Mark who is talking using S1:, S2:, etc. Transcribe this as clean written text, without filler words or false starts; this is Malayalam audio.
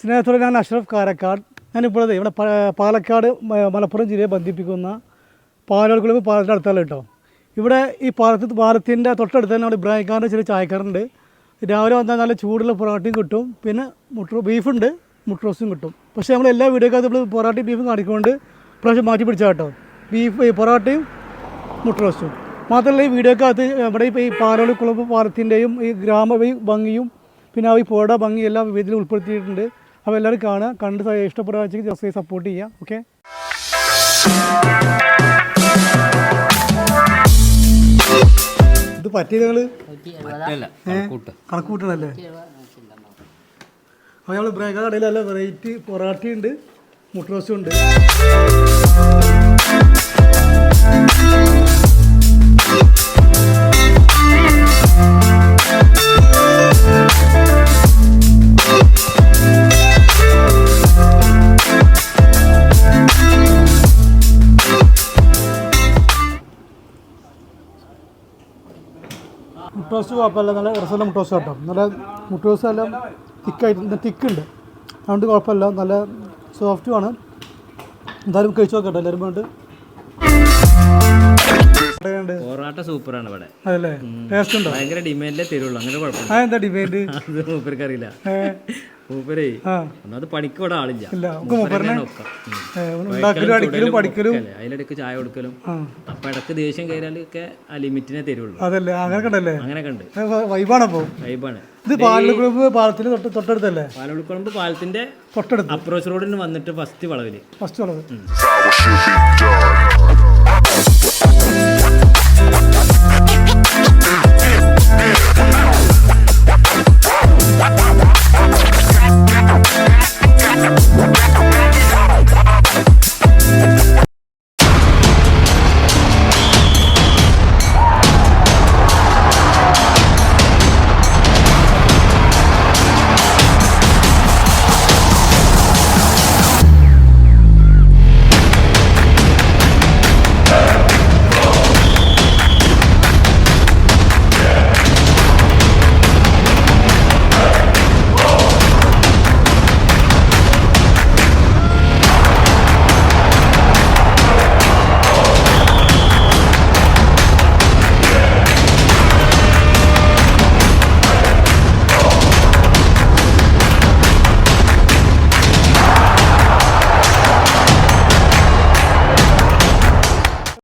S1: സ്നേഹത്തോടെ ഞാൻ അഷ്റഫ് കാരക്കാട്. ഞാനിപ്പോഴത്തെ ഇവിടെ പാലക്കാട് മലപ്പുറം ജില്ലയെ ബന്ധിപ്പിക്കുന്ന പാലോൾക്കുളം പാലത്തിൻ്റെ അടുത്താണ് കേട്ടോ. ഇവിടെ ഈ പാലത്തിൻ്റെ തൊട്ടടുത്ത് തന്നെ നമ്മുടെ ഇബ്രാഹിംഖാൻ്റെ ചെറിയ ചായക്കാരുണ്ട്. രാവിലെ വന്നാൽ നല്ല ചൂടുള്ള പൊറോട്ടയും കിട്ടും, പിന്നെ ബീഫുണ്ട്, മുട്ട റോസ്റ്റും കിട്ടും. പക്ഷേ നമ്മൾ എല്ലാ വീഡിയോക്കകത്ത് നമ്മൾ പൊറോട്ടയും ബീഫും കാണിക്കൊണ്ട് പ്രാവശ്യം മാറ്റി പിടിച്ചാൽ കേട്ടോ. പൊറോട്ടയും മുട്ട റോസ്റ്റും മാത്രമല്ല, ഈ വീഡിയോക്കകത്ത് നമ്മുടെ ഇപ്പോൾ ഈ പാലോൾക്കുളം പാലത്തിൻ്റെയും ഈ ഭംഗിയും പിന്നെ ഈ പുഴ ഭംഗി എല്ലാം ഇതിൽ ഉൾപ്പെടുത്തിയിട്ടുണ്ട്. അപ്പോൾ എല്ലാവരും കാണുക, കണ്ട് ഇഷ്ടപ്പെടുക, ജസ്റ്റ് സപ്പോർട്ട് ചെയ്യുക. ഓക്കെ, ഇത് പറ്റിയത് ഞങ്ങൾ കണക്ക് കൂട്ടണല്ലേ. അപ്പോൾ നമ്മൾ ബ്രേക്കാർ കടയിൽ നല്ല വെറൈറ്റി പൊറാട്ടയുണ്ട്, മുട്ട റോസ്റ്റും ഉണ്ട്. മുട്ട റോസ്റ്റ് കുഴപ്പമില്ല, നല്ല രസമുള്ള മുട്ട റോസ്റ്റ് കേട്ടോ. നല്ല മുട്ട റോസ്റ്റ് എല്ലാം തിക്കുണ്ട്, അതുകൊണ്ട് കുഴപ്പമില്ല, നല്ല സോഫ്റ്റുമാണ്. എന്തായാലും കഴിച്ചു നോക്കട്ടെ എല്ലാവരും വേണ്ട.
S2: പൊറോട്ട സൂപ്പറാണ് ഇവിടെ.
S1: അതല്ലേ, ടേസ്റ്റ് ഉണ്ടോ?
S2: ഭയങ്കര ഡിമാൻഡിലേ തരുള്ളൂ, അങ്ങനെ കുഴപ്പമില്ല.
S1: എന്താ ഡിമാൻഡ്?
S2: അത് മൂപ്പർക്ക് അറിയില്ല. മൂപ്പരേ ഒന്നാമത് പണിക്ക് ഇവിടെ ആളില്ല, അതിലിടക്ക് ചായ കൊടുക്കലും. അപ്പൊ ഇടക്ക് ദേഷ്യം കയറാലൊക്കെ ആ ലിമിറ്റിനെ തരുള്ളൂ.
S1: അതല്ലേ, അങ്ങനെ
S2: കണ്ട്
S1: വൈബാണ്. ഇത് പാലോൾക്കുളം പാലത്തിന് തൊട്ടടുത്തല്ലേ?
S2: പാലോൾക്കുളം പാലത്തിന്റെ
S1: തൊട്ടടുത്ത്
S2: അപ്രോച്ച് റോഡിന് വന്നിട്ട് ഫസ്റ്റ് വളവ്.